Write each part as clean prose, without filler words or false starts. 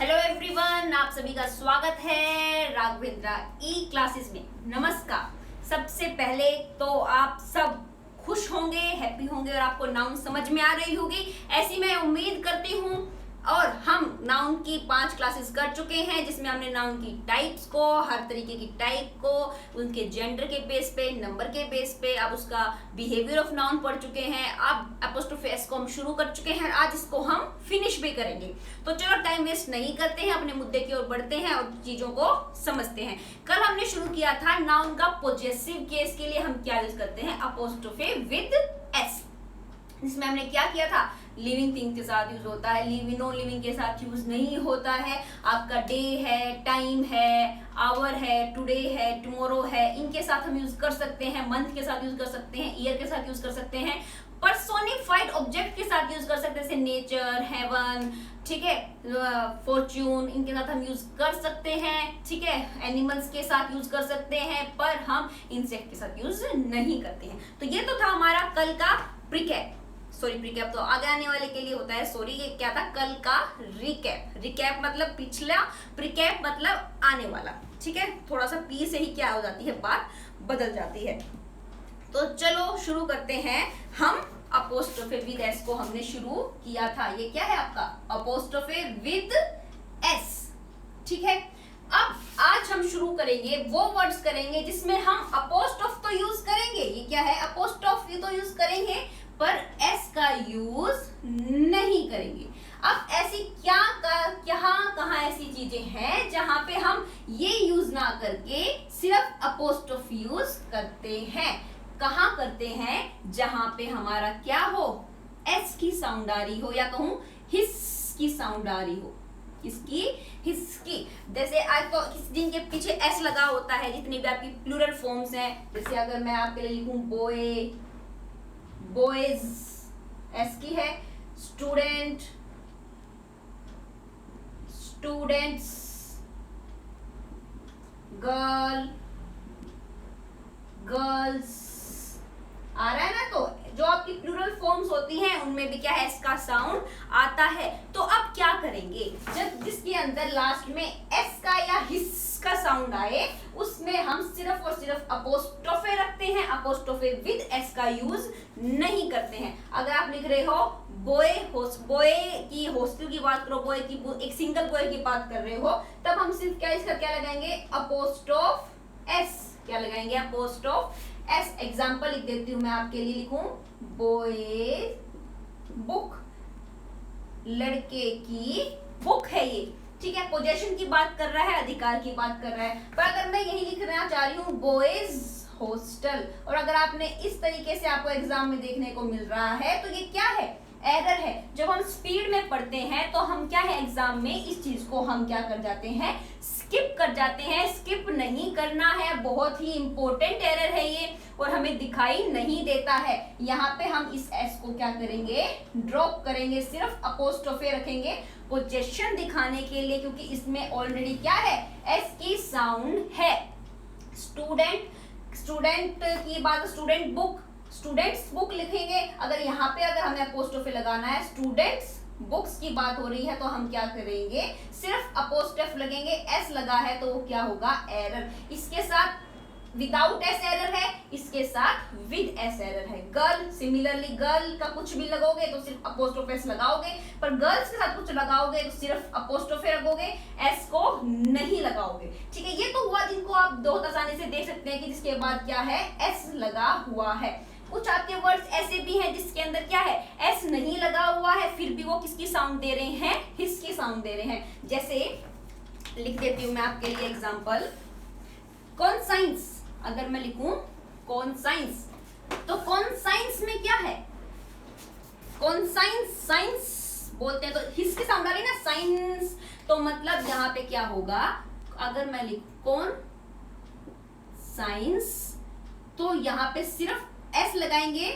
Hello everyone, आप सभी का स्वागत है राघवेंद्रा ई क्लासेस में। नमस्कार। सबसे पहले तो आप सब खुश होंगे, हैप्पी होंगे और आपको नाउन समझ में आ रही होगी, ऐसी मैं उम्मीद करती हूँ। और हम नाउन की 5 क्लासेस कर चुके हैं, जिसमें हमने नाउन की टाइप्स को, हर तरीके की टाइप को, उनके जेंडर के बेस पे, नंबर के बेस पे, अब उसका बिहेवियर ऑफ नाउन पढ़ चुके हैं। अब एपोस्ट्रोफी एस को हम शुरू कर चुके हैं, आज इसको हम फिनिश भी करेंगे। तो चलो टाइम वेस्ट नहीं करते हैं, अपने मुद्दे की ओर बढ़ते हैं और चीजों को समझते हैं। कल हमने शुरू किया था नाउन का पॉजेसिव केस के लिए हम क्या यूज करते हैं, एपोस्ट्रोफी विद एस। इसमें हमने क्या किया था, लिविंग थिंग के साथ यूज होता है, लिविंग नॉन लिविंग के साथ यूज नहीं होता है। आपका डे है, टाइम है, आवर है, टुडे है, टुमारो है, इनके साथ हम यूज कर सकते हैं। मंथ के साथ यूज कर सकते हैं, ईयर के साथ यूज कर सकते हैं, पर्सोनिफाइड ऑब्जेक्ट के साथ यूज कर सकते हैं, जैसे नेचर, हेवन, ठीक है, फॉर्च्यून, इनके साथ हम यूज कर सकते हैं। ठीक है, एनिमल्स के साथ यूज कर सकते हैं, पर हम इंसेक्ट के साथ यूज नहीं करते हैं। तो ये तो था हमारा कल का प्रीकैप। सॉरी, प्रीकैप तो आगे आने वाले के लिए होता है। सॉरी, ये क्या था, कल का रिकैप। रिकैप मतलब पिछला, प्रीकैप मतलब आने वाला। ठीक है, थोड़ा सा पी से ही क्या हो जाती है, बात बदल जाती है। तो चलो शुरू करते हैं हम। अपोस्ट्रोफे विद एस को हमने शुरू किया था। ये क्या है आपका अपोस्ट्रोफे विद एस। ठीक है, अब आज हम शुरू करेंगे, वो वर्ड्स करेंगे जिसमें हम अपोस्ट्रोफ तो यूज करेंगे। ये क्या है, अपोस्ट्रोफ तो यूज करेंगे, पर एस का यूज नहीं करेंगे। अब ऐसी कहाँ ऐसी चीजें हैं जहां पे हम ये यूज ना करके सिर्फ अपोस्ट्रोफ यूज करते हैं। कहाँ करते हैं, जहां पे हमारा क्या हो, एस की साउंड आ रही हो, या कहूं हिस की साउंड आ रही हो। किसकी, हिस की। जैसे आज तो जिनके पीछे एस लगा होता है, जितनी भी आपकी प्लूरल फॉर्म्स हैं, जैसे अगर मैं आपके लिए लिखूं बॉय, बॉयज, एस की है। स्टूडेंट, स्टूडेंट्स, गर्ल, गर्ल्स, आ रहा है ना। तो जो आपकी प्लूरल फॉर्म्स होती हैं उनमें भी क्या है, एस का साउंड आता है। तो अब क्या करेंगे, जब जिसके अंदर लास्ट में एस का या हिस का साउंड आए, उसमें हम सिर्फ और सिर्फ अपोस्ट्रोफे रखते हैं। अपोस्ट्रोफे विद एस का यूज नहीं करते हैं। अगर आप लिख रहे हो बॉय, बॉय की हॉस्टल की बात करो, बॉय की एक सिंगल बॉय की बात कर रहे हो, तब हम सिर्फ क्या इसका क्या लगाएंगे, अपोस्ट्रोफ एस। क्या लगाएंगे, अपोस्ट्रोफ एस। एग्जाम्पल लिख देती हूं मैं आपके लिए, लिखूं बॉय बुक, लड़के की बुक है ये। ठीक है, पोजेशन की बात कर रहा है, अधिकार की बात कर रहा है। पर अगर मैं यही लिखना चाह रही हूँ बॉयज हॉस्टल, और अगर आपने इस तरीके से आपको एग्जाम में देखने को मिल रहा है, तो ये क्या है, एरर है। जब हम स्पीड में पढ़ते हैं तो हम क्या है, एग्जाम में इस चीज को हम क्या कर जाते हैं, स्किप कर जाते हैं। स्किप नहीं करना है, बहुत ही इंपॉर्टेंट एरर है ये, और हमें दिखाई नहीं देता है। यहाँ पे हम इस एस को क्या करेंगे, ड्रॉप करेंगे, सिर्फ अपोस्ट्रोफे रखेंगे पोजेशन दिखाने के लिए, क्योंकि इसमें ऑलरेडी क्या है, एस की साउंड है। स्टूडेंट, स्टूडेंट की बात, स्टूडेंट बुक, स्टूडेंट्स बुक लिखेंगे। अगर यहाँ पे अगर हमें अपोस्ट्रोफे लगाना है, स्टूडेंट्स बुक्स की बात हो रही है, तो हम क्या करेंगे, सिर्फ अपोस्ट्रोफ लगेंगे। एस लगा है तो वो क्या होगा, एरर। इसके साथ विदाउट एस एरर है, इसके साथ विद एस एरर है। गर्ल, सिमिलरली गर्ल का कुछ भी लगोगे तो सिर्फ अपोस्ट्रोफ एस लगाओगे, पर गर्ल्स के साथ कुछ लगाओगे तो सिर्फ अपोस्ट्रोफे लगोगे, एस को नहीं लगाओगे। ठीक है, ये तो हुआ जिनको आप बहुत आसानी से देख सकते हैं कि जिसके बाद क्या है, एस लगा हुआ है। कुछ आपके वर्ड्स ऐसे भी हैं जिसके अंदर क्या है, एस नहीं लगा हुआ है, फिर भी वो किसकी साउंड दे रहे हैं, हिस की साउंड दे रहे हैं। जैसे लिख देती हूं मैं आपके लिए एग्जांपल, कॉन्साइंस। अगर मैं लिखूं कॉन्साइंस, तो कॉन्साइंस में क्या है, कॉन्साइंस, साइंस बोलते हैं तो हिस की साउंड आ रही है ना, साइंस। तो मतलब यहाँ पे क्या होगा, अगर मैं लिखूं कौन साइंस, तो यहाँ पे सिर्फ एस लगाएंगे,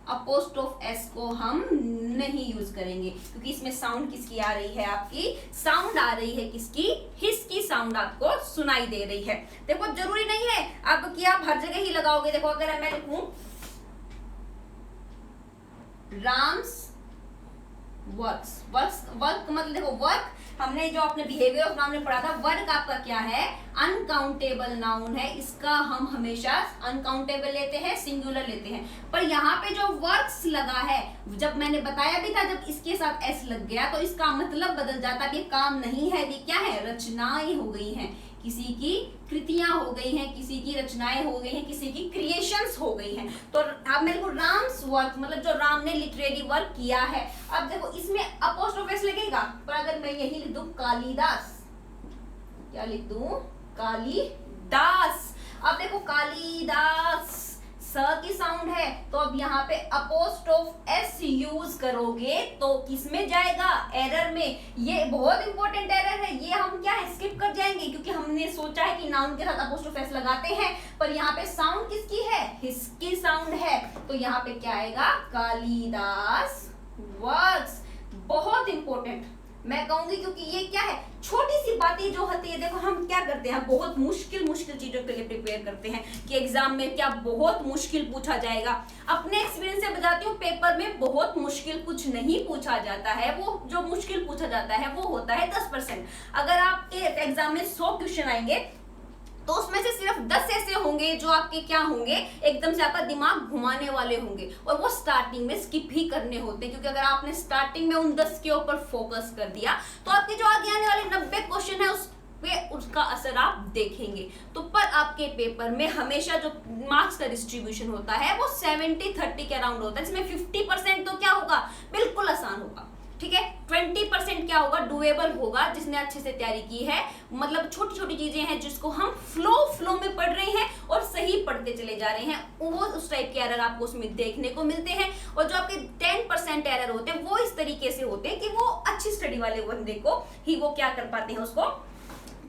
अपोस्ट्रोफ एस को हम नहीं यूज करेंगे, क्योंकि इसमें साउंड किसकी आ रही है, आपकी साउंड आ रही है किसकी, हिस की साउंड आपको सुनाई दे रही है। देखो जरूरी नहीं है अब कि आप हर जगह ही लगाओगे। देखो अगर मैं लिखूं राम्स वर्क्स, वर्क मतलब देखो वर्क हमने जो अपने बिहेवियर ऑफ नाउन में पढ़ा था, वर्ग आपका क्या है, अनकाउंटेबल नाउन है, इसका हम हमेशा अनकाउंटेबल लेते हैं, सिंगुलर लेते हैं। पर यहाँ पे जो वर्क्स लगा है, जब मैंने बताया भी था, जब इसके साथ एस लग गया तो इसका मतलब बदल जाता कि काम नहीं है, ये क्या है, रचनाएं हो गई हैं, किसी की कृतियां हो गई हैं, किसी की रचनाएं हो गई हैं, किसी की क्रिएशंस हो गई हैं। तो अब मेरे को राम्स वर्क मतलब जो राम ने लिटरेरी वर्क किया है। अब देखो इसमें अपोस्ट्रोफ एस लगेगा, पर अगर मैं यही लिख दूं कालिदास, क्या लिख दूं, कालिदास। अब देखो कालिदास स की साउंड है, तो अब यहाँ पे अपोस्ट्रोफ एस यूज करोगे तो किसमें जाएगा, एरर में। ये बहुत इंपॉर्टेंट एरर है, ये हम क्या है स्किप कर जाएंगे, क्योंकि हमने सोचा है कि नाउन के साथ अपोस्ट्रोफ एस लगाते हैं, पर यहाँ पे साउंड किसकी है, हिसकी साउंड है, तो यहाँ पे क्या आएगा, कालिदास वर्क्स। बहुत इंपॉर्टेंट मैं कहूंगी, क्योंकि ये क्या है, छोटी सी बातें जो होती है। देखो हम क्या करते हैं, बहुत मुश्किल चीजों के लिए प्रिपेयर करते हैं कि एग्जाम में क्या बहुत मुश्किल पूछा जाएगा। अपने एक्सपीरियंस से बताती हूँ, पेपर में बहुत मुश्किल कुछ नहीं पूछा जाता है, वो जो मुश्किल पूछा जाता है वो होता है 10%। अगर आपके एग्जाम में 100 क्वेश्चन आएंगे तो उसमें से सिर्फ 10 ऐसे होंगे जो आपके क्या होंगे, एकदम से आपका दिमाग घुमाने वाले होंगे, और वो स्टार्टिंग में स्किप ही करने होते हैं, क्योंकि अगर आपने स्टार्टिंग में उन 10 के ऊपर फोकस कर दिया तो आपके जो आगे आने वाले 90 क्वेश्चन है उस पे उसका असर आप देखेंगे। तो पर आपके पेपर में हमेशा जो मार्क्स का डिस्ट्रीब्यूशन होता है वो 70-30 के अराउंड होता है, जिसमें 50% तो क्या होगा, बिल्कुल आसान होगा, ठीक है। 20% क्या होगा, डुएबल होगा, जिसने अच्छे से तैयारी की है, मतलब छोटी छोटी चीजें हैं जिसको हम फ्लो में पढ़ रहे हैं और सही पढ़ते चले जा रहे हैं, वो उस टाइप के एरर आपको उसमें देखने को मिलते हैं। और जो आपके 10% एरर होते हैं वो इस तरीके से होते हैं कि वो अच्छी स्टडी वाले बंदे को ही वो क्या कर पाते हैं, उसको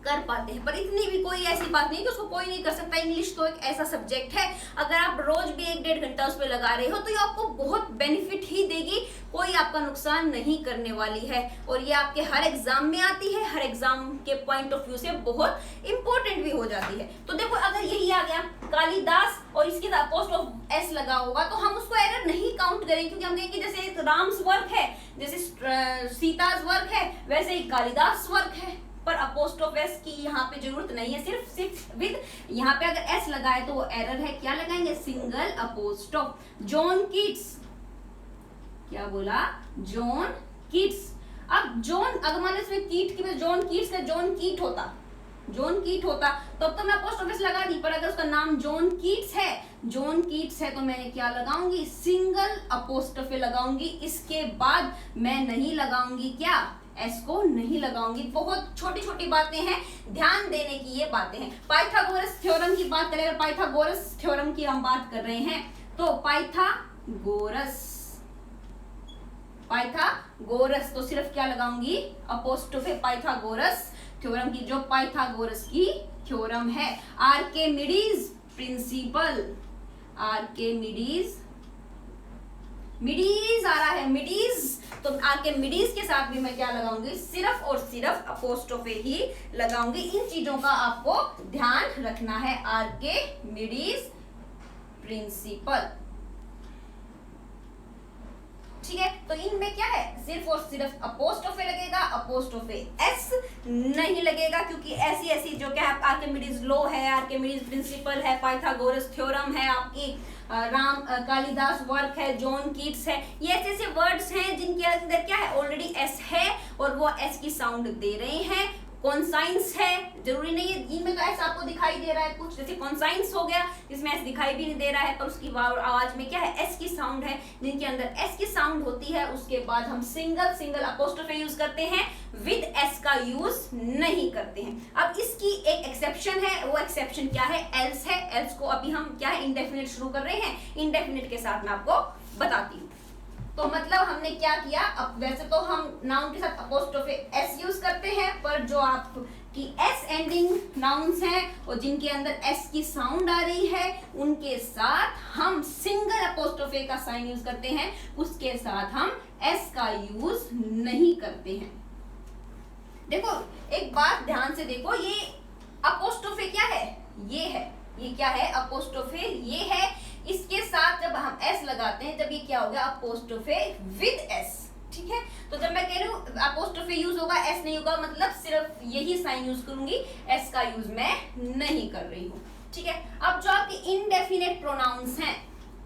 कर पाते हैं। पर इतनी भी कोई ऐसी बात नहीं कि उसको कोई नहीं कर सकता। इंग्लिश तो एक ऐसा सब्जेक्ट है, अगर आप रोज भी 1-1.5 घंटा उस पर लगा रहे हो तो ये आपको बहुत बेनिफिट ही देगी, कोई आपका नुकसान नहीं करने वाली है। और ये आपके हर एग्जाम में आती है, हर एग्जाम के पॉइंट ऑफ व्यू से बहुत इंपॉर्टेंट भी हो जाती है। तो देखो अगर यही आ गया कालिदास और इसके साथ अपोस्ट्रोफ एस लगा होगा तो हम उसको एरर नहीं काउंट करेंगे, क्योंकि हम कहेंगे जैसे राम्स वर्क है, जैसे सीताज वर्क है, वैसे ही कालिदास वर्क है। पर अपोस्ट्रोफ एस की यहाँ पे जरूरत नहीं है, सिर्फ विद यहाँ पे अगर एस लगाए तो वो एरर है। क्या लगाएंगे, सिंगल अपोस्ट्रोफ। जॉन कीट्स, क्या बोला, जॉन कीट्स। अब जॉन अगर मान लो इसमें कीट की जॉन कीट्स का जॉन कीट होता तो अब तो मैं अपोस्ट्रोफ एस लगा दी, पर अगर उसका नाम जॉन कीट्स है तो मैंने क्या लगाऊंगी, सिंगल अपोस्ट्रोफ लगाऊंगी। इसके बाद मैं नहीं लगाऊंगी क्या, एस को नहीं लगाऊंगी। बहुत छोटी छोटी बातें हैं, ध्यान देने की ये बातें हैं। पाइथागोरस थ्योरम की बात करें, अगर पाइथागोरस थ्योरम की हम बात कर रहे हैं तो पाइथागोरस तो सिर्फ क्या लगाऊंगी, अपोस्ट्रोफे पाइथागोरस थ्योरम की, जो पाइथागोरस की थ्योरम है। आर्किमिडीज प्रिंसिपल, मिडीज आ रहा है, मिडीज, तो आर्किमिडीज के साथ भी मैं क्या लगाऊंगी, सिर्फ और सिर्फ अपोस्ट्रोफे ही लगाऊंगी। इन चीजों का आपको ध्यान रखना है। आर्किमिडीज प्रिंसिपल, ठीक है। तो इनमें क्या है, सिर्फ और सिर्फ अपोस्ट्रोफे लगेगा, अपोस्ट्रोफे एस नहीं लगेगा, क्योंकि ऐसी जो क्या है, आर्किमिडीज लॉ है, आर्किमिडीज प्रिंसिपल है, पाइथागोरस थ्योरम है, आपकी कालिदास वर्क है, जॉन कीट्स है, ये ऐसे वर्ड्स हैं जिनके अंदर क्या है, ऑलरेडी एस है और वो एस की साउंड दे रहे हैं। कॉन्साइंस है, जरूरी नहीं है इनमें तो एस आपको दिखाई दे रहा है, कुछ जैसे कॉन्साइंस हो गया जिसमें एस दिखाई भी नहीं दे रहा है, पर उसकी आवाज में क्या है, एस की साउंड है। जिनके अंदर एस की साउंड होती है उसके बाद हम सिंगल अपोस्ट्रोफे यूज करते हैं, विद एस का यूज नहीं करते हैं। अब इसकी एक एक्सेप्शन है, वो एक्सेप्शन क्या है, एल्स है। एल्स को अभी हम क्या है, इंडेफिनिट शुरू कर रहे हैं, इंडेफिनिट के साथ मैं आपको बताती हूँ। तो मतलब हमने क्या किया, अब वैसे तो हम नाउन के साथ अपोस्ट्रोफे एस यूज करते हैं, पर जो आपकी एस एंडिंग नाउन्स हैं और जिनके अंदर एस की साउंड आ रही है उनके साथ हम सिंगल अपोस्ट्रोफे का साइन यूज करते हैं, उसके साथ हम एस का यूज नहीं करते हैं। देखो एक बात ध्यान से देखो, ये अपोस्ट्रोफे क्या है, ये क्या है, अपोस्ट्रोफे ये है। इसके साथ जब हम एस लगाते हैं, जब ये क्या हो गया, अपोस्ट्रोफे विद एस, ठीक है। तो जब मैं कह रही हूँ अपोस्ट्रोफी यूज होगा, एस नहीं होगा, मतलब सिर्फ यही साइन यूज करूंगी, एस का यूज मैं नहीं कर रही हूँ, ठीक है। अब जो आपके इनडेफिनेट प्रोनाउंस हैं,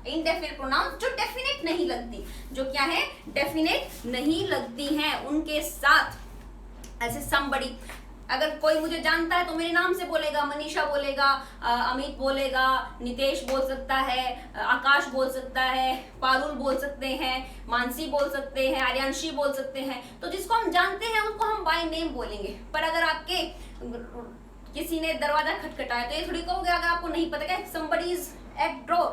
इनडेफिनेट प्रोनाउंस जो डेफिनेट नहीं लगती, जो क्या है, डेफिनेट नहीं लगती हैं, उनके साथ ऐसे somebody, अगर कोई मुझे जानता है तो मेरे नाम से बोलेगा, मनीषा बोलेगा, अमित बोलेगा, नितेश बोल सकता है, आकाश बोल सकता है, पारुल बोल सकते हैं, मानसी बोल सकते हैं, आर्यांशी बोल सकते हैं। तो जिसको हम जानते हैं उसको हम बाय नेम बोलेंगे। पर अगर आपके किसी ने दरवाजा खटखटाया तो ये थोड़ी कहोगे, अगर आपको नहीं पता क्या somebody is at door,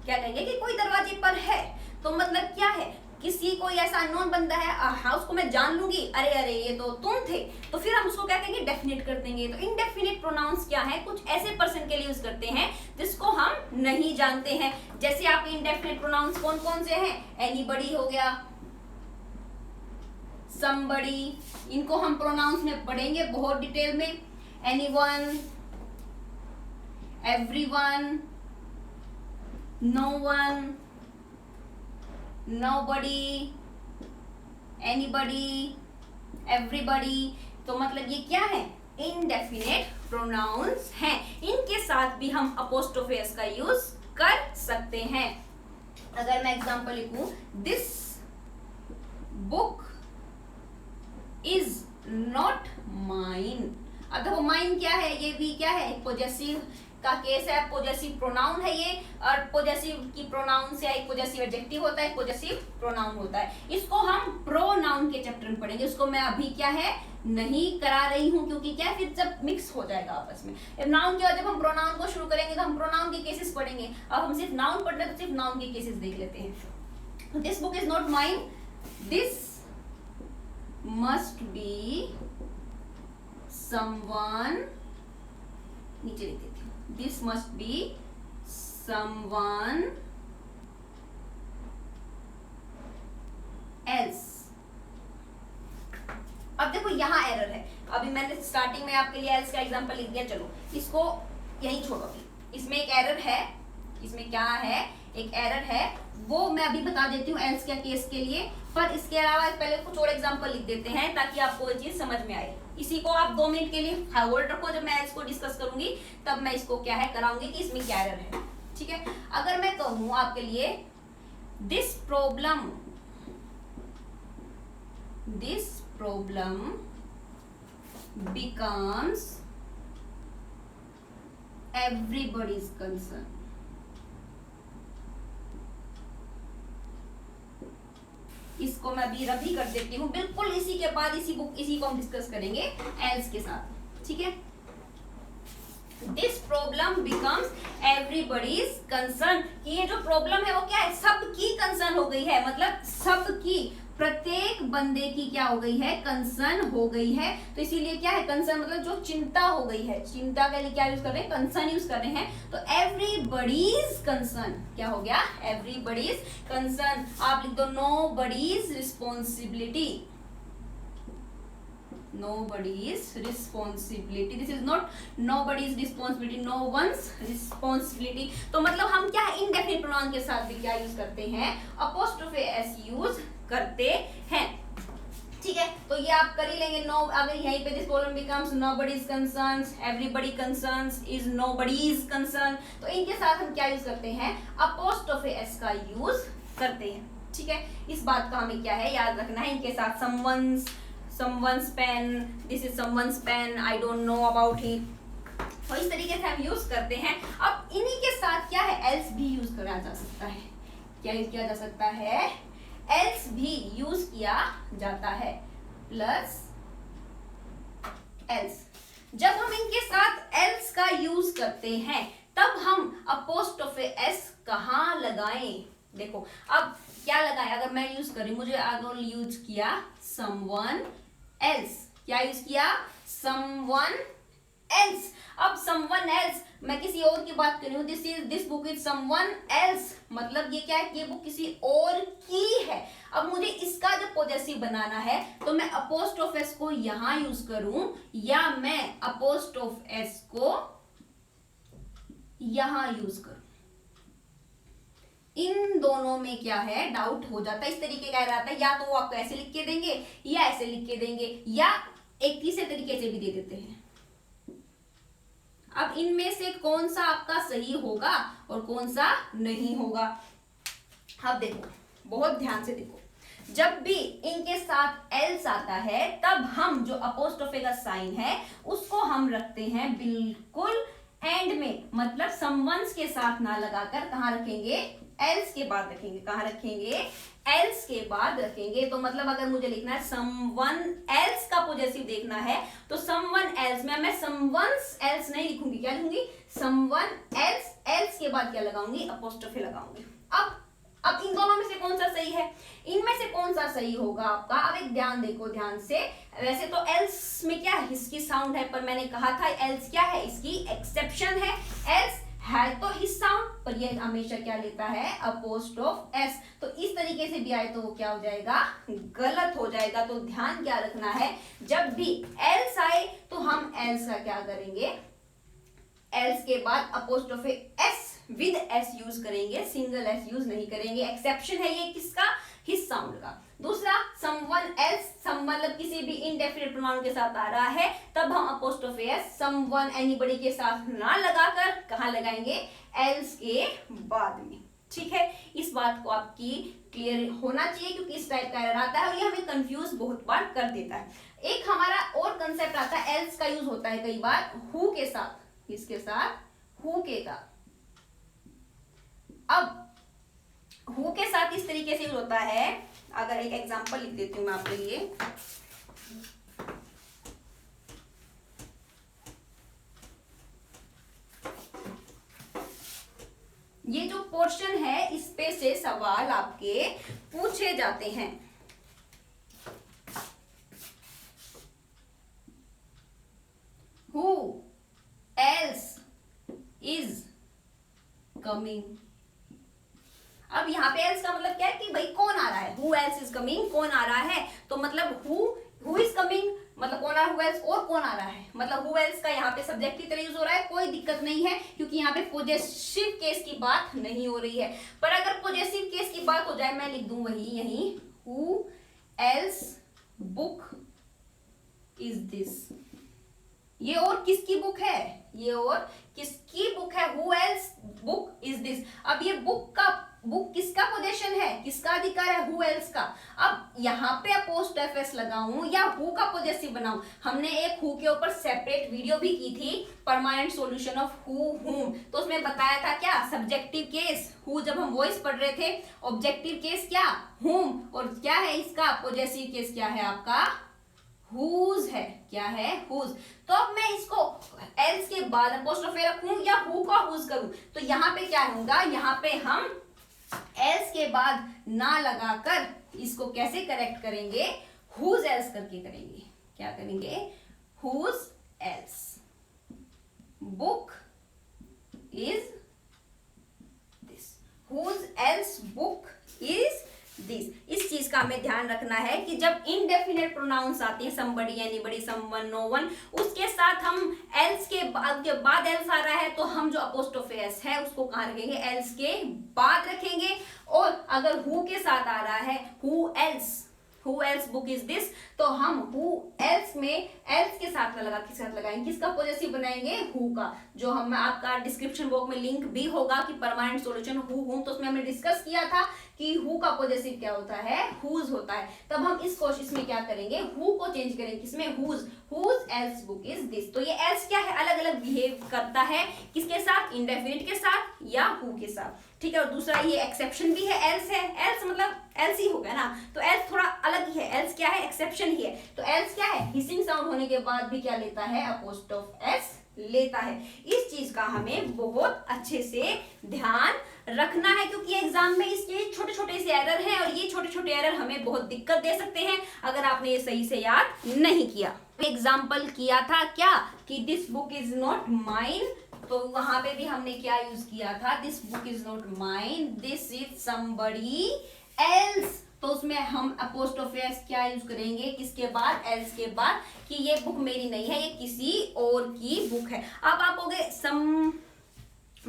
क्या कहेंगे कि कोई दरवाजे पर है। तो मतलब क्या है, किसी कोई ऐसा अननोन बंदा है, हाँ उसको मैं जान लूंगी, अरे अरे ये तो तुम थे, तो फिर हम उसको क्या कहेंगे, डेफिनेट कर देंगे। तो इनडेफिनेट प्रोनाउंस क्या है, कुछ ऐसे पर्सन के लिए यूज करते हैं जिसको हम नहीं जानते हैं। जैसे आपके इनडेफिनेट प्रोनाउंस कौन कौन से हैं, एनीबडी हो गया, समबडी, इनको हम प्रोनाउंस में पढ़ेंगे बहुत डिटेल में, anyone, everyone, no one, nobody, anybody, everybody। तो मतलब ये क्या है, इनडेफिनेट प्रोनाउंस हैं। इनके साथ भी हम अपोस्ट्रोफी एस का यूज कर सकते हैं। अगर मैं एग्जांपल लिखूं, this book is not mine. अब देखो माइन क्या है, ये भी क्या है, पोजेसिव का केस है, पॉजेसिव प्रोनाउन है ये, और पॉजेसिव की प्रोनाउन से एक पॉजेसिव एडजेक्टिव होता है, पॉजेसिव प्रोनाउन होता है। इसको हम प्रोनाउन के चैप्टर में पढ़ेंगे, उसको मैं अभी क्या है नहीं करा रही हूँ, क्योंकि क्या फिर जब मिक्स हो जाएगा आपस में। नाउन के बाद जब हम प्रोनाउन को शुरू करेंगे तो हम प्रोनाउन के केसेस पढ़ेंगे। अब हम सिर्फ नाउन पढ़ रहे हैं तो सिर्फ नाउन के केसेस देख लेते हैं। This book is not mine, this must be someone, नीचे लिख देती हूँ, this must be someone else। अब देखो यहाँ एरर है, अभी मैंने स्टार्टिंग में आपके लिए else का एग्जांपल लिख दिया, चलो इसको यही छोड़ो। इसमें एक एरर है, इसमें क्या है, एक एरर है, वो मैं अभी बता देती हूँ else के केस के लिए। पर इसके अलावा पहले कुछ और एग्जांपल लिख देते हैं ताकि आपको ये चीज समझ में आए। इसी को आप 2 मिनट के लिए होल्ड रखो, जब मैं इसको डिस्कस करूंगी तब मैं इसको क्या है कराऊंगी कि इसमें क्या एरर है, ठीक है। अगर मैं कहूं आपके लिए this problem becomes everybody's concern, इसको मैं अभी रबी कर देती हूँ, बिल्कुल इसी के बाद इसी को हम डिस्कस करेंगे एल्स के साथ, ठीक है। This problem becomes everybody's concern, कि ये जो प्रॉब्लम है वो क्या है, सबकी कंसर्न हो गई है, मतलब सबकी, प्रत्येक बंदे की क्या हो गई है, कंसर्न हो गई है। तो इसीलिए क्या है, कंसर्न मतलब जो चिंता हो गई है, चिंता के लिए क्या यूज कर रहे हैं, कंसर्न यूज कर रहे हैं। तो एवरीबॉडीज कंसर्न क्या हो गया, एवरीबॉडीज कंसर्न। आप लिख दो nobody's responsibility, nobody's responsibility, this is not nobody's responsibility, no one's responsibility। तो मतलब हम क्या है, indefinite pronoun के साथ भी क्या यूज करते हैं, apostrophe s यूज करते हैं, ठीक है। तो ये आप कर ही लेंगे। नो, अगर यहीं पे this problem becomes nobody's concerns, everybody concerns is nobody's concern, तो इनके साथ हम क्या यूज करते हैं, apostrophe s का यूज करते हैं, ठीक है। इस बात का हमें क्या है याद रखना है, इनके साथ someone's pen, this is someone's pen, I don't know about it, तो इस तरीके से हम यूज करते हैं। अब इन्हीं के साथ क्या है, else भी यूज करा जा सकता है, क्या यूज किया जा सकता है, else भी यूज किया जाता है, प्लस else। जब हम इनके साथ else का यूज करते हैं तब हम apostrophe s कहाँ लगाएं, देखो अब क्या लगाएं, अगर मैं यूज करी, मुझे अगर यूज किया someone else, क्या यूज किया, someone else। अब someone else मैं किसी और की बात कर रही हूँ, this book is someone else, मतलब ये क्या है, ये बुक किसी और की है। अब मुझे इसका जब पॉजेसिव बनाना है तो मैं apostrophe s को यहां यूज करूं या मैं apostrophe s को यहां यूज करूं, इन दोनों में क्या है, डाउट हो जाता है। इस तरीके का रहता है, या तो वो आपको ऐसे लिख के देंगे या ऐसे लिख के देंगे, या एक तीसरे तरीके से भी दे देते हैं। अब इनमें से कौन सा आपका सही होगा और कौन सा नहीं होगा। अब देखो, बहुत ध्यान से देखो, जब भी इनके साथ एल्स आता है तब हम जो अपोस्ट्रोफे का साइन है उसको हम रखते हैं बिल्कुल एंड में, मतलब समवंस के साथ ना लगाकर कहां रखेंगे, एल्स के बाद रखेंगे। कहां रखेंगे, एल्स के बाद रखेंगे। तो मतलब अगर मुझे लिखना है समवन एल्स का पॉजेसिव देखना है तो समवन एल्स में मैं समवंस एल्स नहीं लिखूंगी, क्या लिखूंगी, समवन एल्स। एल्स के बाद क्या लगाऊंगी, अपोस्ट्रोफे लगाऊंगी। अब इन दोनों में से कौन सा सही है, इनमें से कौन सा सही होगा आपका। अब एक ध्यान देखो ध्यान से, वैसे तो एल्स में क्या है, इसकी साउंड है, पर मैंने कहा था एल्स क्या है, इसकी एक्सेप्शन है। एल्स है तो हिस साउंड, पर ये हमेशा क्या लेता है, अपोस्ट्रोफ एस। तो इस तरीके से भी आए तो वो क्या हो जाएगा, गलत हो जाएगा। तो ध्यान क्या रखना है, जब भी एल्स आए तो हम एल्स का क्या करेंगे, एल्स के बाद apostrophe S with S use करेंगे, सिंगल एस यूज नहीं करेंगे। एक्सेप्शन है ये किसका, हिस साउंड का। दूसरा, समवन एल्स, सम मतलब किसी भी इनडेफिनिट प्रोनाउन के साथ आ रहा है तब हम अपोस्ट्रोफे एस समवन एनीबॉडी के साथ ना लगाकर कहां लगाएंगे, एल्स के बाद में। ठीक है, इस बात को आपकी क्लियर होना चाहिए क्योंकि इस टाइप का एरर आता है और ये हमें कंफ्यूज बहुत बार कर देता है। एक हमारा और कंसेप्ट आता है, एल्स का यूज होता है कई बार हु के साथ, किसके साथ, हु के साथ। अब हु के साथ इस तरीके से यूज होता है, अगर एक एग्जांपल लिख देती हूं मैं आपके लिए। ये जो पोर्शन है इस पे से सवाल आपके पूछे जाते हैं। Who else is coming? अब यहाँ पे else का मतलब क्या है कि भाई कौन आ रहा है, who else is coming, कौन आ रहा है। तो मतलब who is coming मतलब कौन आ रहा है, who else और कौन आ रहा है, मतलब who else का यहाँ पे सब्जेक्ट की तरह यूज हो रहा है, कोई दिक्कत नहीं है क्योंकि यहाँ पे पोजेसिव केस की बात नहीं हो रही है। पर अगर पोजेसिव केस की बात हो जाए, मैं लिख दूं वही यही, who else book is this, ये और किसकी बुक है, ये और किसकी बुक है, who else book is this। अब ये बुक किसका पोजीशन है, किसका अधिकार है, who else का। अब यहाँ पे अपोस्ट्रोफ एस लगाऊं या who का पोजेसिव बनाऊं, हमने एक who के ऊपर सेपरेट वीडियो भी की थी, permanent solution of who whom। तो उसमें बताया था क्या, सब्जेक्टिव केस who जब हम वॉइस पढ़ रहे थे, ऑब्जेक्टिव केस क्या whom, और क्या है इसका पॉजेसिव केस क्या है आपका whose है, क्या है whose। तो अब मैं इसको else के बाद अपोस्ट्रोफे रखूं या who का whose करूं, तो यहाँ पे क्या होगा, यहाँ पे हम else के बाद ना लगाकर इसको कैसे करेक्ट करेंगे, whose else करके करेंगे। क्या करेंगे, whose else book is this, whose else book is this. इस चीज का हमें ध्यान रखना है कि जब इनडेफिनेट प्रोनाउंस आते हैं, समबडी, एनीबडी, समवन, नोवन, उसके साथ हम एल्स के बाद एल्स आ रहा है तो हम जो अपोस्ट्रोफे एस है उसको कहां रखेंगे, एल्स के बाद रखेंगे। और अगर हु के साथ आ रहा है, who else book is this, तो हम हु एल्स में एल्स के साथ में लगा, किसके साथ लगाएंगे, किसका पॉजेसिव बनाएंगे, हु का। जो हम आपका डिस्क्रिप्शन बॉक्स में लिंक भी होगा कि परमानेंट सॉल्यूशन हु हुम, तो उसमें हमने डिस्कस किया था कि हु का पॉजेसिव क्या होता है, हुज होता है। तब हम इस कोशिश में क्या करेंगे, हु को चेंज करेंगे, किसमें, whose else book is this. तो ये एल्स क्या है, अलग अलग बिहेव करता है, किसके साथ, इंडेफिनिट के साथ या हु के साथ। ठीक है, और दूसरा ये एक्सेप्शन भी है, एल्स है, एल्स मतलब एल्स ही होगा ना, तो एल्स थोड़ा अलग ही है, एल्स क्या है, एक्सेप्शन ही है। तो एल्स क्या है, हिसिंग साउंड होने के बाद भी क्या लेता है, अपोस्ट्रोफ एस लेता है। इस चीज का हमें बहुत अच्छे से ध्यान रखना है क्योंकि एग्जाम में इसके छोटे छोटे से एरर हैं और ये छोटे छोटे एरर हमें बहुत दिक्कत दे सकते हैं अगर आपने ये सही से याद नहीं किया। एग्जाम्पल किया था क्या कि this book is not mine, तो वहां पे भी हमने क्या यूज किया था, this book is not mine, this is somebody else. तो उसमें हम अपोस्ट्रोफे एस क्या यूज करेंगे, किसके बाद, एल्स के बाद, कि ये बुक मेरी नहीं है, ये किसी और की बुक है। अब आप कहोगे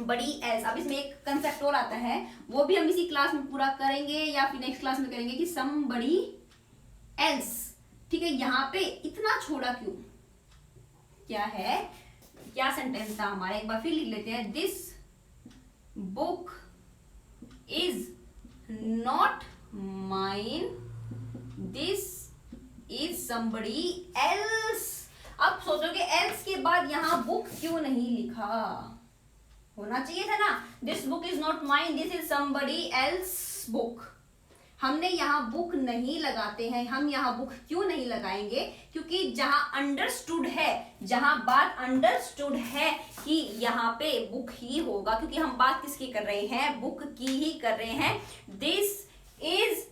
बड़ी एल्स। अब इसमें एक कंसेप्ट और आता है, वो भी हम इसी क्लास में पूरा करेंगे या फिर नेक्स्ट क्लास में करेंगे, कि समबडी एल्स। ठीक है, यहाँ पे इतना छोड़ा क्यों, क्या है, क्या सेंटेंस था हमारा, एक बार फिर लिख लेते हैं। This book is not mine, this is somebody else. अब सोचोगे एल्स के बाद यहाँ बुक क्यों नहीं लिखा, होना चाहिए था ना, this book is not mine, this is somebody else book. हमने यहाँ बुक नहीं लगाते हैं। हम यहाँ बुक क्यों नहीं लगाएंगे, क्योंकि जहां अंडरस्टूड है, जहां बात अंडरस्टूड है कि यहाँ पे बुक ही होगा, क्योंकि हम बात किसकी कर रहे हैं, बुक की ही कर रहे हैं। This is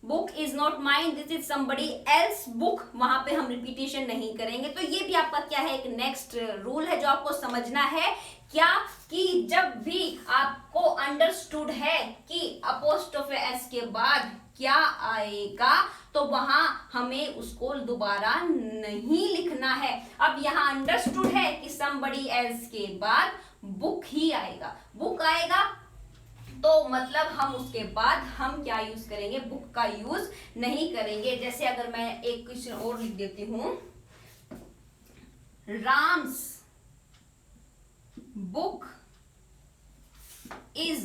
book is not mine, this is somebody else book, वहां पे हम रिपीटेशन नहीं करेंगे। तो ये भी आपका क्या है, एक नेक्स्ट रूल है जो आपको समझना है, क्या कि जब भी आपको अंडरस्टूड है कि अपोस्ट्रोफी एस के बाद क्या आएगा, तो वहां हमें उसको दोबारा नहीं लिखना है। अब यहाँ अंडरस्टूड है कि समबडी एल्स के बाद बुक ही आएगा, बुक आएगा, तो मतलब हम उसके बाद हम क्या यूज करेंगे, बुक का यूज नहीं करेंगे। जैसे अगर मैं एक क्वेश्चन और लिख देती हूं, Ram's book is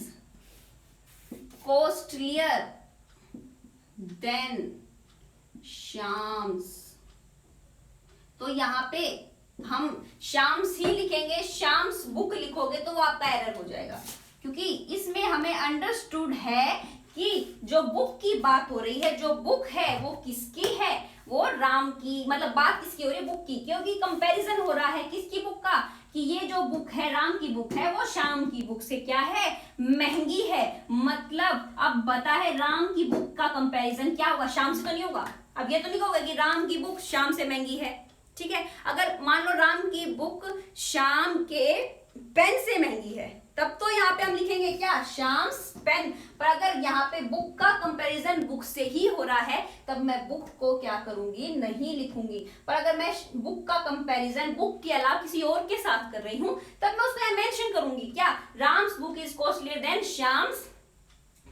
costlier than Sham's. तो यहां पे हम शाम्स ही लिखेंगे, शाम्स बुक लिखोगे तो वो आपका एरर हो जाएगा, क्योंकि इसमें हमें अंडरस्टूड है कि जो बुक की बात हो रही है, जो बुक है वो किसकी है, वो राम की, मतलब बात किसकी हो रही है, बुक की, क्योंकि कंपैरिजन हो रहा है किसकी बुक का, कि ये जो बुक है राम की बुक है, वो श्याम की बुक से क्या है, महंगी है। मतलब अब बता है राम की बुक का कंपैरिजन क्या होगा, श्याम से तो नहीं होगा। अब ये तो नहीं होगा कि राम की बुक श्याम से महंगी है, ठीक है। अगर मान लो राम की बुक श्याम के पेन से महंगी है, तब तो यहाँ पे हम लिखेंगे क्या, श्याम्स पेन। पर अगर यहाँ पे बुक का कंपैरिजन बुक से ही हो रहा है, तब मैं बुक को क्या करूंगी, नहीं लिखूंगी। पर अगर मैं बुक का कंपैरिजन बुक के अलावा किसी और के साथ कर रही हूं, तब मैं उसको मेंशन करूंगी क्या, Ram's book is costlier than Shyam's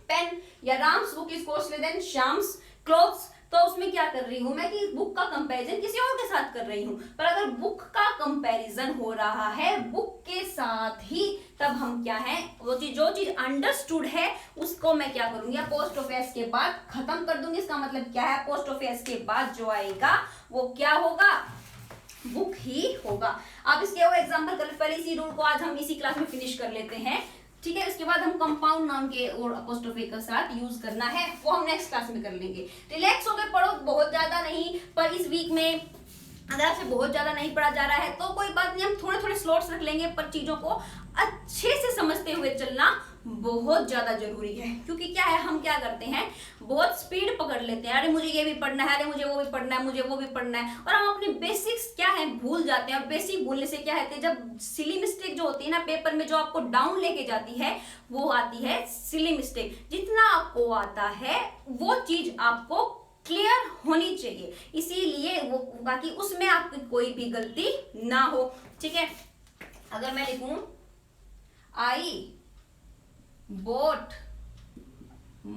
pen, या Ram's book is costlier than Shyam's clothes. तो उसमें क्या कर रही हूं मैं, कि बुक का कंपैरिजन किसी और के साथ कर रही हूं। पर अगर बुक का कंपैरिजन हो रहा है बुक के साथ ही, तब हम क्या है, वो चीज, जो चीज अंडरस्टूड है उसको मैं क्या करूंगी, अपोस्ट्रोफी एस के बाद खत्म कर दूंगी। इसका मतलब क्या है, अपोस्ट्रोफी एस के बाद जो आएगा वो क्या होगा, बुक ही होगा। अब इसके और एग्जांपल कर, पहले इसी रूल को आज हम इसी क्लास में फिनिश कर लेते हैं, ठीक है। उसके बाद हम कंपाउंड नाउन के और अपोस्ट्रोफी के साथ यूज करना है, वो हम नेक्स्ट क्लास में कर लेंगे। रिलैक्स होकर पढ़ो, बहुत ज्यादा नहीं, पर इस वीक में अगर आपसे बहुत ज्यादा नहीं पढ़ा जा रहा है तो कोई बात नहीं, हम थोड़े थोड़े स्लॉट्स रख लेंगे, पर चीजों को अच्छे से समझते हुए चलना बहुत ज्यादा जरूरी है। क्योंकि क्या है, हम क्या करते हैं, बहुत स्पीड पकड़ लेते हैं, अरे मुझे ये भी पढ़ना है, अरे मुझे वो भी पढ़ना है, मुझे वो भी पढ़ना है, और हम अपने बेसिक्स क्या है भूल जाते हैं। और बेसिक भूलने से क्या है, जब सिली मिस्टेक जो होती है ना पेपर में, जो आपको डाउन लेके जाती है, वो आती है सिली मिस्टेक। जितना आपको आता है वो चीज आपको क्लियर होनी चाहिए, इसीलिए वो, बाकी उसमें आपकी कोई भी गलती ना हो, ठीक है। अगर मैं लिखूं, आई bought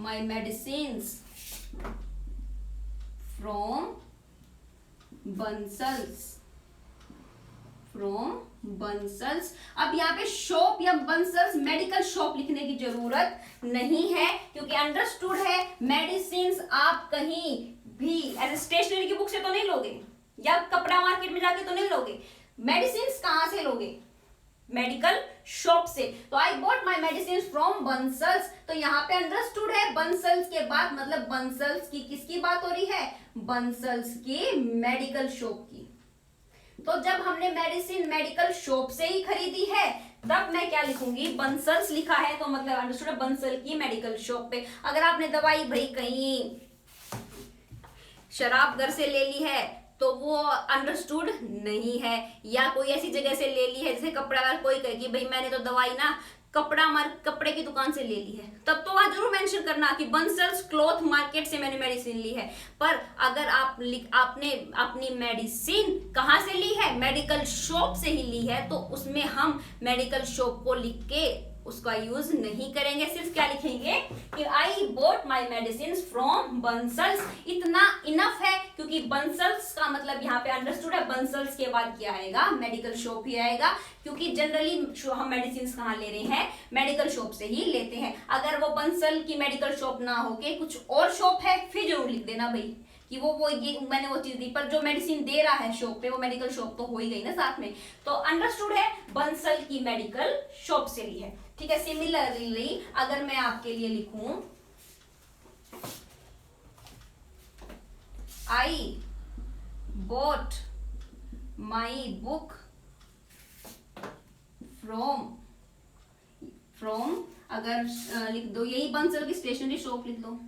my medicines from Bansal's, from Bansal's। अब यहाँ पे शॉप या बंसल्स मेडिकल शॉप लिखने की जरूरत नहीं है, क्योंकि अंडरस्टूड है मेडिसिन्स आप कहीं भी एज स्टेशनरी की बुक से तो नहीं लोगे, या कपड़ा मार्केट में जाके तो नहीं लोगे। मेडिसिन्स कहाँ से लोगे, मेडिकल शॉप से। तो I bought my medicine from Bansal's, तो यहाँ पे अंडरस्टूड है बंसल्स के बाद, मतलब बंसल्स की किसकी बात हो रही है, बंसल्स की मेडिकल शॉप की। तो जब हमने मेडिसिन मेडिकल शॉप से ही खरीदी है, तब मैं क्या लिखूंगी, बंसल्स लिखा है, तो मतलब अंडरस्टूड है बंसल की मेडिकल शॉप पे। अगर आपने दवाई भाई कहीं शराब घर से ले ली है, तो वो अंडरस्टूड नहीं है। या कोई ऐसी जगह से ले ली है, जैसे कपड़ा, अगर कोई कहे कि भाई मैंने तो दवाई ना कपड़े की दुकान से ले ली है, तब तो वहां जरूर मेंशन करना कि बंसल्स क्लॉथ मार्केट से मैंने मेडिसिन ली है। पर अगर आपने अपनी मेडिसिन कहाँ से ली है, मेडिकल शॉप से ही ली है, तो उसमें हम मेडिकल शॉप को लिख के उसका यूज नहीं करेंगे। सिर्फ क्या लिखेंगे कि आई bought my medicine from Bansal's. इतना इनफ है, क्योंकि बंसल्स का मतलब यहाँ पे अंडरस्टूड है। बंसल्स के बाद क्या आएगा, मेडिकल शॉप ही आएगा, क्योंकि जनरली हम मेडिसिन कहाँ ले रहे हैं, मेडिकल शॉप से ही लेते हैं। अगर वो बंसल की मेडिकल शॉप ना होके कुछ और शॉप है, फिर जरूर लिख देना भाई कि वो ये मैंने वो चीज दी, पर जो मेडिसिन दे रहा है शॉप पे वो मेडिकल शॉप तो हो ही गई ना साथ में। तो अंडरस्टूड है, बंसल की मेडिकल शॉप से ली है। ठीक है। सिमिलरली अगर मैं आपके लिए लिखूं, आई बॉट माई बुक फ्रॉम अगर लिख दो, यही बंसल की स्टेशनरी शॉप लिख दो।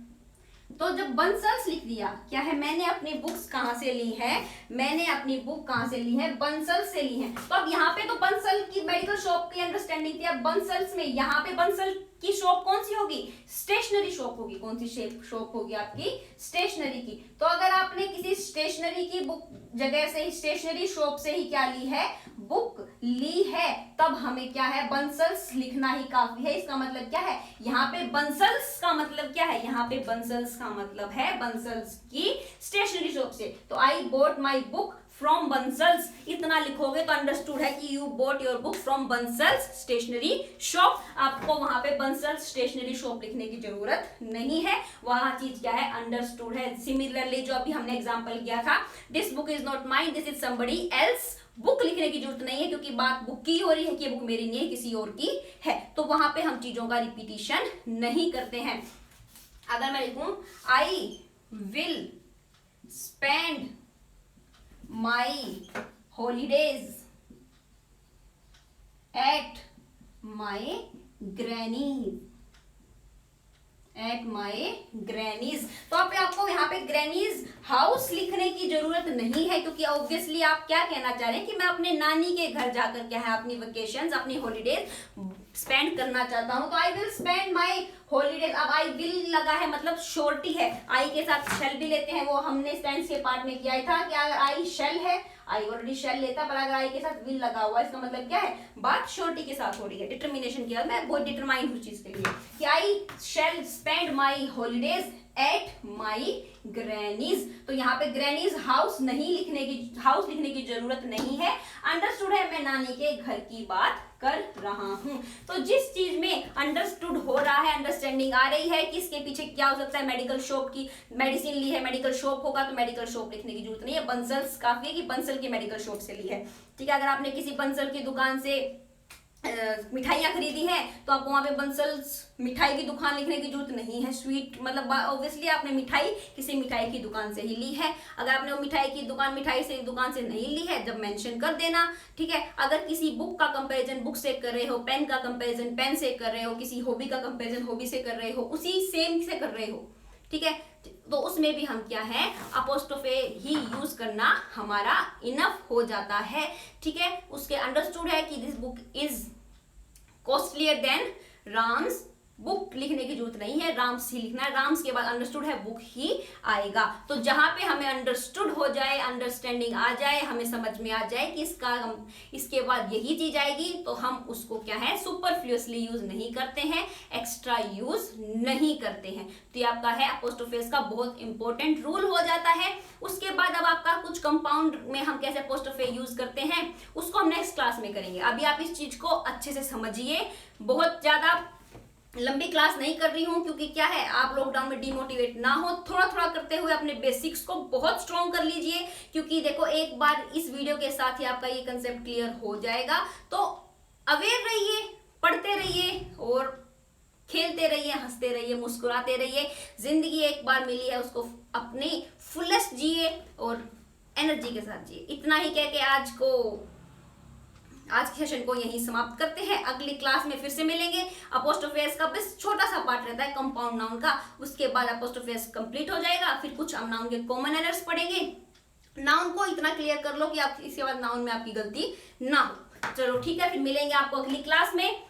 तो जब बंसल्स लिख दिया, क्या है, मैंने अपनी बुक्स कहां से ली है, मैंने अपनी बुक कहां से ली है, बंसल से ली है। तो अब यहाँ पे तो बंसल की मेडिकल शॉप की अंडरस्टैंडिंग थी। अब बंसल्स में यहाँ पे बंसल की शॉप कौन सी होगी, स्टेशनरी शॉप होगी। कौन सी शॉप होगी आपकी, स्टेशनरी की। तो अगर आपने किसी स्टेशनरी की बुक जगह से ही, स्टेशनरी शॉप से ही क्या ली है, बुक ली है, तब हमें क्या है, बंसल्स लिखना ही काफी है। इसका मतलब क्या है, यहाँ पे बंसल्स का मतलब क्या है, यहाँ पे बंसल्स का मतलब है बंसल्स की स्टेशनरी शॉप से। तो I bought my book from Bansal's, इतना लिखोगे तो अंडरस्टूड है कि you bought your book from Bansal's stationery shop. आपको वहां पे बंसल्स स्टेशनरी शॉप लिखने की जरूरत नहीं है, वहां चीज क्या है, अंडरस्टूड है। सिमिलरली जो अभी हमने एग्जांपल किया था, this book is not mine, this is somebody else, book लिखने की जरूरत नहीं है, क्योंकि बात बुक की हो रही है कि बुक मेरी नहीं है, किसी और की है। तो वहां पे हम चीजों का रिपीटिशन नहीं करते हैं। अगर मैं लिखूं, I will spend my holidays at my grannies, तो आपको यहाँ पे ग्रैनीज हाउस लिखने की जरूरत नहीं है, क्योंकि ऑब्वियसली आप क्या कहना चाह रहे हैं कि मैं अपने नानी के घर जाकर क्या है, अपनी वेकेशंस, अपनी हॉलीडेज स्पेंड करना चाहता हूं। तो I will spend my holidays. अब आई विल लगा है, मतलब श्योरिटी है। आई के साथ शेल भी लेते हैं, वो हमने टेंस के पार्ट में किया था कि अगर आई शेल है, आई ऑलरेडी शेल लेता, पर अगर आई के साथ विल लगा हुआ, इसका मतलब क्या है, बात श्योरिटी के साथ हो रही है। डिटर्मिनेशन किया, मैं बहुत डिटरमाइन हूँ चीज के लिए कि I shall spend my holidays at my grannies. तो यहाँ पे ग्रैनीज हाउस लिखने की जरूरत नहीं है। अंडरस्टूड है, मैं नानी के घर की बात कर रहा हूं। तो जिस चीज में अंडरस्टूड हो रहा है, अंडरस्टैंडिंग आ रही है कि इसके पीछे क्या हो सकता है, मेडिकल शॉप की मेडिसिन ली है, मेडिकल शॉप होगा, तो मेडिकल शॉप लिखने की जरूरत नहीं है। बंसल्स काफी है कि बंसल की मेडिकल शॉप से ली है। ठीक है। अगर आपने किसी बंसल की दुकान से मिठाइयाँ खरीदी है, तो आपको वहां पे बंसल्स मिठाई की दुकान लिखने की जरूरत नहीं है। स्वीट मतलब ऑब्वियसली आपने मिठाई किसी मिठाई की दुकान से ही ली है। अगर आपने वो मिठाई से दुकान से नहीं ली है, जब मेंशन कर देना। ठीक है। अगर किसी बुक का कंपैरिजन बुक से कर रहे हो, पेन का कंपैरिजन पेन से कर रहे हो, किसी हॉबी का कंपैरिजन हॉबी से कर रहे हो, उसी सेम से कर रहे हो, ठीक है, तो उसमें भी हम क्या है, अपोस्ट्रोफे ही यूज करना हमारा इनफ हो जाता है। ठीक है। उसके अंडरस्टूड है कि this book is costlier then Ram's, book लिखने की जरूरत नहीं है, राम्स ही लिखना है। राम्स के बाद अंडरस्टूड है, बुक ही आएगा। तो जहां पे हमें अंडरस्टूड हो जाए, अंडरस्टैंडिंग आ जाए, हमें समझ में आ जाए कि इसके बाद यही चीज आएगी, तो हम उसको क्या है, सुपरफ्लुअसली यूज नहीं करते हैं, एक्स्ट्रा यूज नहीं करते हैं। तो ये आपका है अपोस्ट्रोफेस का बहुत इंपॉर्टेंट रूल हो जाता है। उसके बाद अब आपका कुछ कंपाउंड में हम कैसे अपोस्ट्रोफे यूज करते हैं, उसको हम नेक्स्ट क्लास में करेंगे। अभी आप इस चीज को अच्छे से समझिए। बहुत ज्यादा लंबी क्लास नहीं कर रही हूं, क्योंकि क्या है, आप लॉकडाउन में डिमोटिवेट ना हो, थोड़ा थोड़ा करते हुए अपने बेसिक्स को बहुत स्ट्रॉन्ग कर लीजिए। क्योंकि देखो, एक बार इस वीडियो के साथ ही आपका ये कंसेप्ट क्लियर हो जाएगा। तो अवेयर रहिए, पढ़ते रहिए और खेलते रहिए, हंसते रहिए, मुस्कुराते रहिए। जिंदगी एक बार मिली है, उसको अपनी फुलेस्ट जिए और एनर्जी के साथ जिए। इतना ही कह के आज के सेशन को यहीं समाप्त करते हैं। अगली क्लास में फिर से मिलेंगे। अपोस्ट्रोफेस का बस छोटा सा पार्ट रहता है कंपाउंड नाउन का, उसके बाद अपोस्ट्रोफेस कंप्लीट हो जाएगा। फिर कुछ नाउन के कॉमन एरर्स पढ़ेंगे नाउन को इतना क्लियर कर लो कि आप इसके बाद नाउन में आपकी गलती ना हो। चलो ठीक है, फिर मिलेंगे आपको अगली क्लास में।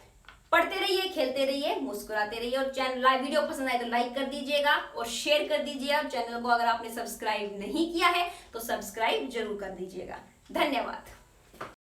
पढ़ते रहिए, खेलते रहिए, मुस्कुराते रहिए, और चैनल वीडियो पसंद आए तो लाइक कर दीजिएगा और शेयर कर दीजिएगा। चैनल को अगर आपने सब्सक्राइब नहीं किया है तो सब्सक्राइब जरूर कर दीजिएगा। धन्यवाद।